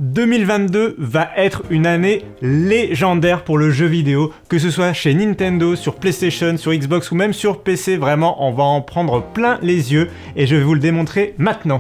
2022 va être une année légendaire pour le jeu vidéo, que ce soit chez Nintendo, sur PlayStation, sur Xbox ou même sur PC. Vraiment, on va en prendre plein les yeux et je vais vous le démontrer maintenant.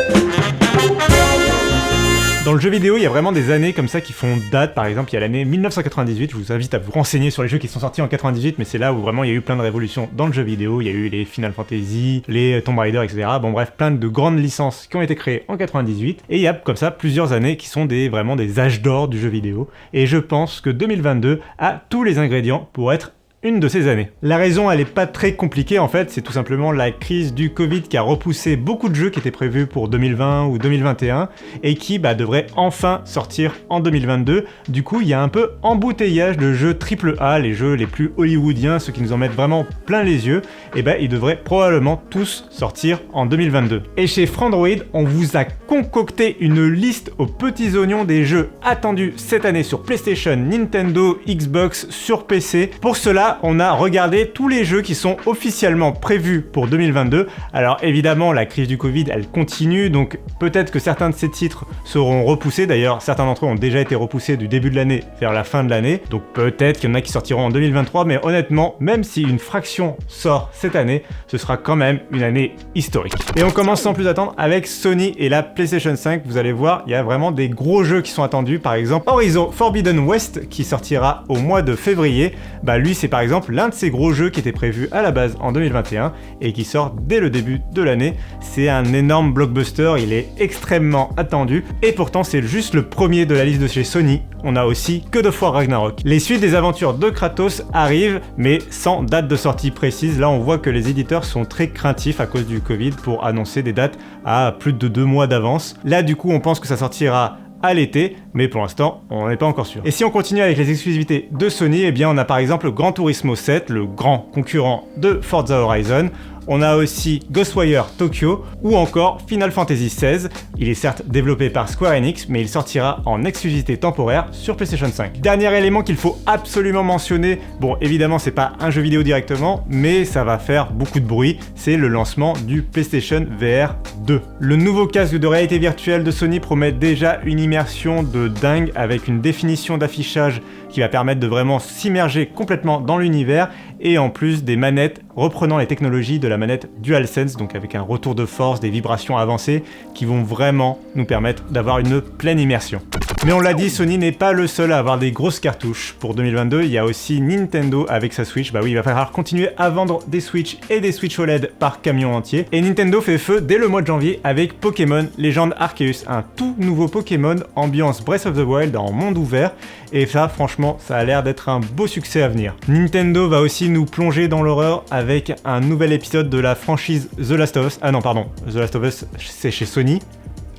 Dans le jeu vidéo, il y a vraiment des années comme ça qui font date. Par exemple, il y a l'année 1998. Je vous invite à vous renseigner sur les jeux qui sont sortis en 98, mais c'est là où vraiment il y a eu plein de révolutions dans le jeu vidéo. Il y a eu les Final Fantasy, les Tomb Raider, etc. Bon bref, plein de grandes licences qui ont été créées en 98. Et il y a comme ça plusieurs années qui sont vraiment des âges d'or du jeu vidéo. Et je pense que 2022 a tous les ingrédients pour être une de ces années. La raison, elle est pas très compliquée en fait, c'est tout simplement la crise du Covid qui a repoussé beaucoup de jeux qui étaient prévus pour 2020 ou 2021 et qui devraient enfin sortir en 2022. Du coup, il y a un peu embouteillage de jeux AAA, les jeux les plus hollywoodiens, ceux qui nous en mettent vraiment plein les yeux, et ils devraient probablement tous sortir en 2022. Et chez Frandroid, on vous a concocté une liste aux petits oignons des jeux attendus cette année sur PlayStation, Nintendo, Xbox, sur PC. Pour cela, on a regardé tous les jeux qui sont officiellement prévus pour 2022. Alors évidemment, la crise du Covid, elle continue, donc peut-être que certains de ces titres seront repoussés. D'ailleurs, certains d'entre eux ont déjà été repoussés du début de l'année vers la fin de l'année. Donc peut-être qu'il y en a qui sortiront en 2023, mais honnêtement, même si une fraction sort cette année, ce sera quand même une année historique. Et on commence sans plus attendre avec Sony et la PlayStation 5. Vous allez voir, il y a vraiment des gros jeux qui sont attendus. Par exemple, Horizon Forbidden West qui sortira au mois de février. Lui, c'est par exemple l'un de ces gros jeux qui était prévu à la base en 2021 et qui sort dès le début de l'année. C'est un énorme blockbuster, il est extrêmement attendu et pourtant c'est juste le premier de la liste de chez Sony. On a aussi God of War Ragnarok. Les suites des aventures de Kratos arrivent mais sans date de sortie précise. Là on voit que les éditeurs sont très craintifs à cause du Covid pour annoncer des dates à plus de 2 mois d'avance. Là du coup on pense que ça sortira à l'été, mais pour l'instant, on n'est pas encore sûr. Et si on continue avec les exclusivités de Sony, on a par exemple Gran Turismo 7, le grand concurrent de Forza Horizon. On a aussi Ghostwire Tokyo ou encore Final Fantasy XVI. Il est certes développé par Square Enix, mais il sortira en exclusivité temporaire sur PlayStation 5. Dernier élément qu'il faut absolument mentionner, bon évidemment c'est pas un jeu vidéo directement, mais ça va faire beaucoup de bruit, c'est le lancement du PlayStation VR 2. Le nouveau casque de réalité virtuelle de Sony promet déjà une immersion de dingue avec une définition d'affichage qui va permettre de vraiment s'immerger complètement dans l'univers et en plus des manettes reprenant les technologies de la manette DualSense, donc avec un retour de force, des vibrations avancées qui vont vraiment nous permettre d'avoir une pleine immersion. Mais on l'a dit, Sony n'est pas le seul à avoir des grosses cartouches. Pour 2022, il y a aussi Nintendo avec sa Switch. Oui, il va falloir continuer à vendre des Switch et des Switch OLED par camion entier. Et Nintendo fait feu dès le mois de janvier avec Pokémon Legend Arceus, un tout nouveau Pokémon ambiance Breath of the Wild en monde ouvert. Et ça, franchement, ça a l'air d'être un beau succès à venir. Nintendo va aussi nous plonger dans l'horreur avec un nouvel épisode de la franchise The Last of Us. Ah non, pardon, The Last of Us, c'est chez Sony.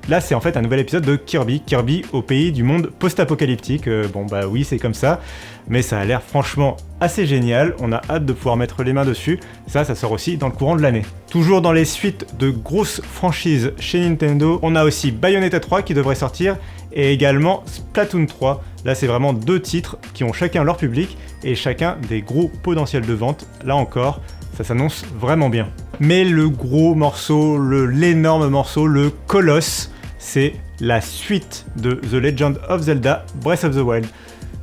Là, c'est en fait un nouvel épisode de Kirby au pays du monde post-apocalyptique. Oui, c'est comme ça, mais ça a l'air franchement assez génial. On a hâte de pouvoir mettre les mains dessus. Ça sort aussi dans le courant de l'année. Toujours dans les suites de grosses franchises chez Nintendo, on a aussi Bayonetta 3 qui devrait sortir et également Splatoon 3. Là, c'est vraiment 2 titres qui ont chacun leur public et chacun des gros potentiels de vente. Là encore, ça s'annonce vraiment bien. Mais le gros morceau, l'énorme morceau, le colosse, c'est la suite de The Legend of Zelda Breath of the Wild,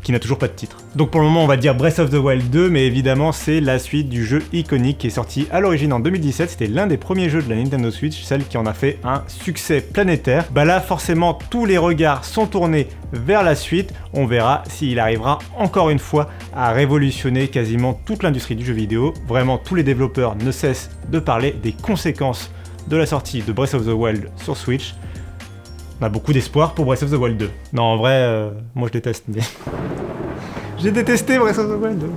qui n'a toujours pas de titre. Donc pour le moment on va dire Breath of the Wild 2, mais évidemment c'est la suite du jeu iconique qui est sorti à l'origine en 2017, c'était l'un des premiers jeux de la Nintendo Switch, celle qui en a fait un succès planétaire. Là forcément tous les regards sont tournés vers la suite, on verra s'il arrivera encore une fois à révolutionner quasiment toute l'industrie du jeu vidéo. Vraiment tous les développeurs ne cessent de parler des conséquences de la sortie de Breath of the Wild sur Switch. On a beaucoup d'espoir pour Breath of the Wild 2. Non, en vrai, moi je déteste, mais... J'ai détesté Breath of the Wild 2.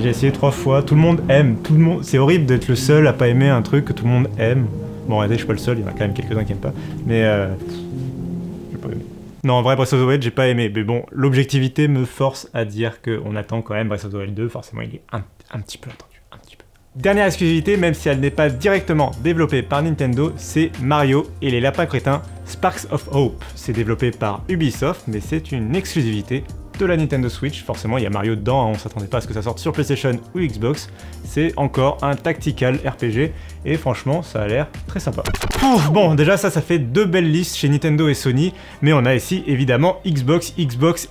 J'ai essayé 3 fois, tout le monde aime, c'est horrible d'être le seul à pas aimer un truc que tout le monde aime. Bon, regardez, je suis pas le seul, il y en a quand même quelques-uns qui aiment pas, mais j'ai pas aimé. Non, en vrai, Breath of the Wild, j'ai pas aimé, mais bon, l'objectivité me force à dire qu'on attend quand même Breath of the Wild 2, forcément il est un petit peu attendu, un petit peu. Dernière exclusivité, même si elle n'est pas directement développée par Nintendo, c'est Mario et les lapins crétins Sparks of Hope. C'est développé par Ubisoft, mais c'est une exclusivité de la Nintendo Switch. Forcément, il y a Mario dedans, on s'attendait pas à ce que ça sorte sur PlayStation ou Xbox. C'est encore un tactical RPG, et franchement, ça a l'air très sympa. Pouf, bon, déjà ça fait deux belles listes chez Nintendo et Sony, mais on a ici évidemment Xbox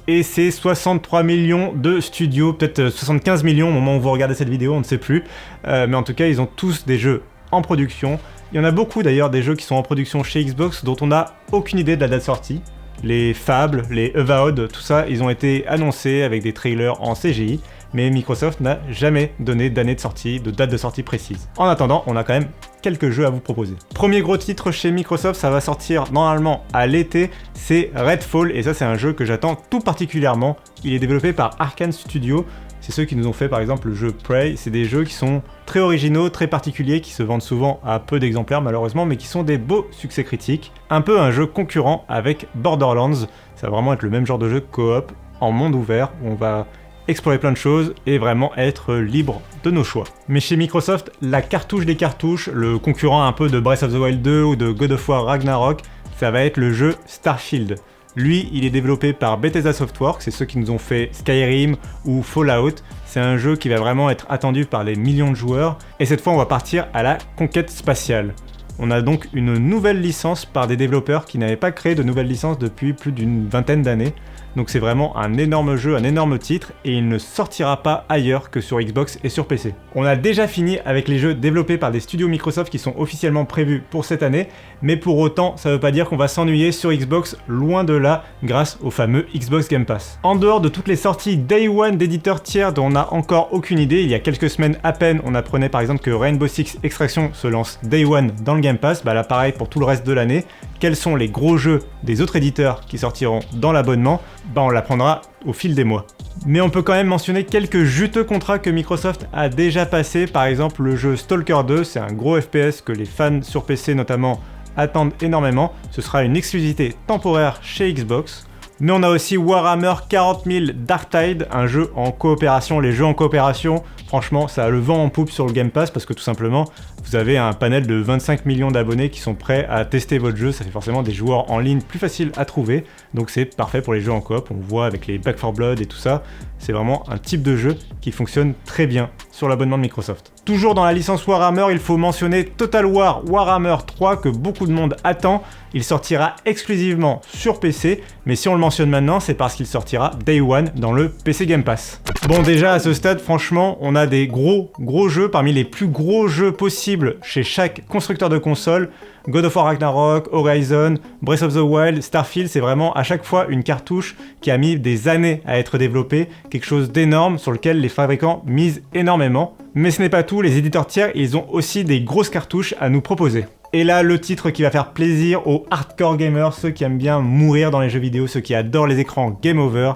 et ses 63 millions de studios, peut-être 75 millions au moment où vous regardez cette vidéo, on ne sait plus, mais en tout cas ils ont tous des jeux en production. Il y en a beaucoup d'ailleurs des jeux qui sont en production chez Xbox dont on n'a aucune idée de la date de sortie. Les Fable, les Avowed, tout ça, ils ont été annoncés avec des trailers en CGI, mais Microsoft n'a jamais donné d'année de sortie, de date de sortie précise. En attendant, on a quand même quelques jeux à vous proposer. Premier gros titre chez Microsoft, ça va sortir normalement à l'été, c'est Redfall, et ça c'est un jeu que j'attends tout particulièrement. Il est développé par Arkane Studio, c'est ceux qui nous ont fait par exemple le jeu Prey. C'est des jeux qui sont très originaux, très particuliers, qui se vendent souvent à peu d'exemplaires malheureusement, mais qui sont des beaux succès critiques. Un peu un jeu concurrent avec Borderlands, ça va vraiment être le même genre de jeu coop, en monde ouvert, où on va explorer plein de choses et vraiment être libre de nos choix. Mais chez Microsoft, la cartouche des cartouches, le concurrent un peu de Breath of the Wild 2 ou de God of War Ragnarok, ça va être le jeu Starfield. Lui, il est développé par Bethesda Softworks, c'est ceux qui nous ont fait Skyrim ou Fallout. C'est un jeu qui va vraiment être attendu par des millions de joueurs, et cette fois on va partir à la conquête spatiale. On a donc une nouvelle licence par des développeurs qui n'avaient pas créé de nouvelles licences depuis plus d'une vingtaine d'années. Donc c'est vraiment un énorme jeu, un énorme titre, et il ne sortira pas ailleurs que sur Xbox et sur PC. On a déjà fini avec les jeux développés par des studios Microsoft qui sont officiellement prévus pour cette année, mais pour autant, ça veut pas dire qu'on va s'ennuyer sur Xbox, loin de là, grâce au fameux Xbox Game Pass. En dehors de toutes les sorties Day One d'éditeurs tiers dont on n'a encore aucune idée, il y a quelques semaines à peine, on apprenait par exemple que Rainbow Six Extraction se lance Day One dans le Game Pass, bah là pareil pour tout le reste de l'année. Quels sont les gros jeux des autres éditeurs qui sortiront dans l'abonnement? Bah on l'apprendra au fil des mois. Mais on peut quand même mentionner quelques juteux contrats que Microsoft a déjà passés, par exemple le jeu Stalker 2, c'est un gros FPS que les fans sur PC notamment attendent énormément, ce sera une exclusivité temporaire chez Xbox. Mais on a aussi Warhammer 40 000 Dark Tide, un jeu en coopération. Les jeux en coopération, franchement, ça a le vent en poupe sur le Game Pass parce que tout simplement, vous avez un panel de 25 millions d'abonnés qui sont prêts à tester votre jeu. Ça fait forcément des joueurs en ligne plus faciles à trouver, donc c'est parfait pour les jeux en coop. On voit avec les Back 4 Blood et tout ça, c'est vraiment un type de jeu qui fonctionne très bien sur l'abonnement de Microsoft. Toujours dans la licence Warhammer, il faut mentionner Total War Warhammer 3 que beaucoup de monde attend. Il sortira exclusivement sur PC, mais si on le mentionne maintenant, c'est parce qu'il sortira Day One dans le PC Game Pass. Bon, déjà à ce stade, franchement, on a des gros jeux, parmi les plus gros jeux possibles chez chaque constructeur de console. God of War Ragnarok, Horizon, Breath of the Wild, Starfield, c'est vraiment à chaque fois une cartouche qui a mis des années à être développée, quelque chose d'énorme sur lequel les fabricants misent énormément. Mais ce n'est pas tout, les éditeurs tiers, ils ont aussi des grosses cartouches à nous proposer. Et là, le titre qui va faire plaisir aux hardcore gamers, ceux qui aiment bien mourir dans les jeux vidéo, ceux qui adorent les écrans Game Over.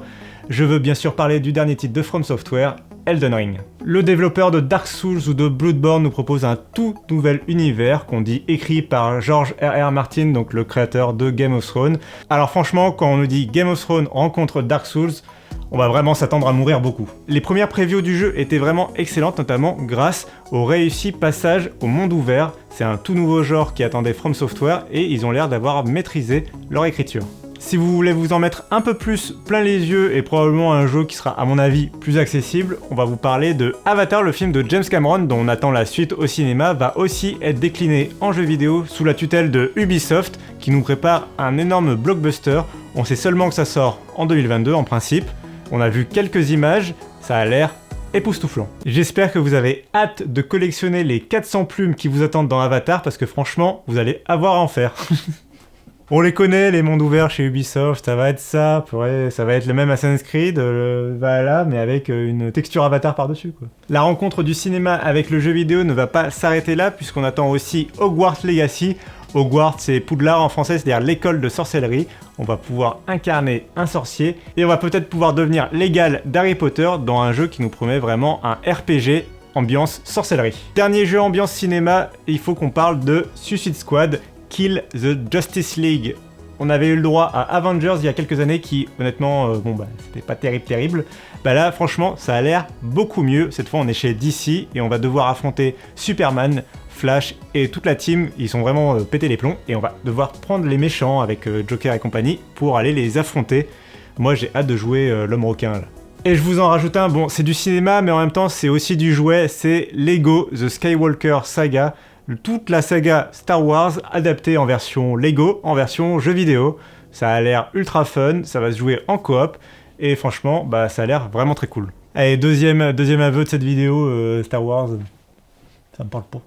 Je veux bien sûr parler du dernier titre de From Software, Elden Ring. Le développeur de Dark Souls ou de Bloodborne nous propose un tout nouvel univers qu'on dit écrit par George R.R. Martin, donc le créateur de Game of Thrones. Alors franchement, quand on nous dit Game of Thrones rencontre Dark Souls, on va vraiment s'attendre à mourir beaucoup. Les premières previews du jeu étaient vraiment excellentes, notamment grâce au réussi passage au monde ouvert. C'est un tout nouveau genre qui attendait From Software et ils ont l'air d'avoir maîtrisé leur écriture. Si vous voulez vous en mettre un peu plus plein les yeux et probablement un jeu qui sera à mon avis plus accessible, on va vous parler de Avatar, le film de James Cameron dont on attend la suite au cinéma, va aussi être décliné en jeu vidéo sous la tutelle de Ubisoft qui nous prépare un énorme blockbuster. On sait seulement que ça sort en 2022 en principe. On a vu quelques images, ça a l'air époustouflant. J'espère que vous avez hâte de collectionner les 400 plumes qui vous attendent dans Avatar parce que franchement, vous allez avoir à en faire. On les connaît, les mondes ouverts chez Ubisoft, ça va être ça, ça va être le même Assassin's Creed, voilà, mais avec une texture Avatar par-dessus, quoi. La rencontre du cinéma avec le jeu vidéo ne va pas s'arrêter là, puisqu'on attend aussi Hogwarts Legacy. Hogwarts, c'est Poudlard en français, c'est-à-dire l'école de sorcellerie. On va pouvoir incarner un sorcier, et on va peut-être pouvoir devenir l'égal d'Harry Potter dans un jeu qui nous promet vraiment un RPG ambiance sorcellerie. Dernier jeu ambiance cinéma, il faut qu'on parle de Suicide Squad, Kill the Justice League. On avait eu le droit à Avengers il y a quelques années qui, honnêtement, c'était pas terrible. Bah là, franchement, ça a l'air beaucoup mieux. Cette fois, on est chez DC et on va devoir affronter Superman, Flash et toute la team. Ils sont vraiment pété les plombs et on va devoir prendre les méchants avec Joker et compagnie pour aller les affronter. Moi, j'ai hâte de jouer l'homme requin là. Et je vous en rajoute un, bon, c'est du cinéma, mais en même temps, c'est aussi du jouet. C'est Lego The Skywalker Saga. toute la saga Star Wars adaptée en version Lego, en version jeu vidéo. Ça a l'air ultra fun, ça va se jouer en coop, et franchement, bah ça a l'air vraiment très cool. Allez, deuxième aveu de cette vidéo, Star Wars, ça me parle pas.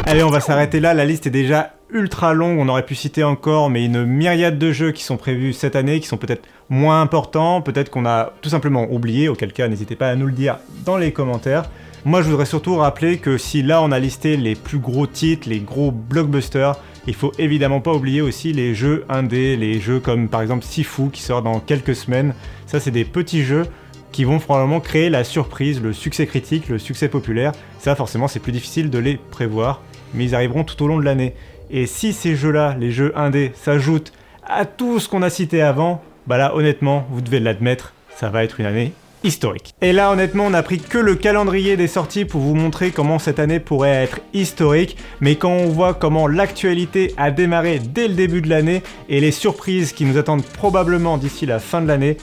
Allez, on va s'arrêter là, la liste est déjà ultra longue, on aurait pu citer encore, mais une myriade de jeux qui sont prévus cette année, qui sont peut-être moins importants, peut-être qu'on a tout simplement oublié, auquel cas n'hésitez pas à nous le dire dans les commentaires. Moi je voudrais surtout rappeler que si là on a listé les plus gros titres, les gros blockbusters, il faut évidemment pas oublier aussi les jeux indés, les jeux comme par exemple Sifu qui sort dans quelques semaines. Ça c'est des petits jeux qui vont probablement créer la surprise, le succès critique, le succès populaire. Ça forcément c'est plus difficile de les prévoir, mais ils arriveront tout au long de l'année. Et si ces jeux-là, les jeux indés, s'ajoutent à tout ce qu'on a cité avant, bah là honnêtement, vous devez l'admettre, ça va être une année historique. Et là honnêtement, on n'a pris que le calendrier des sorties pour vous montrer comment cette année pourrait être historique, mais quand on voit comment l'actualité a démarré dès le début de l'année et les surprises qui nous attendent probablement d'ici la fin de l'année,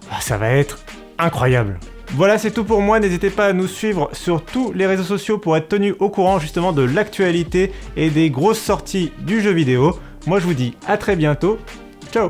bah, ça va être incroyable. Voilà, c'est tout pour moi, n'hésitez pas à nous suivre sur tous les réseaux sociaux pour être tenu au courant justement de l'actualité et des grosses sorties du jeu vidéo. Moi je vous dis à très bientôt, ciao.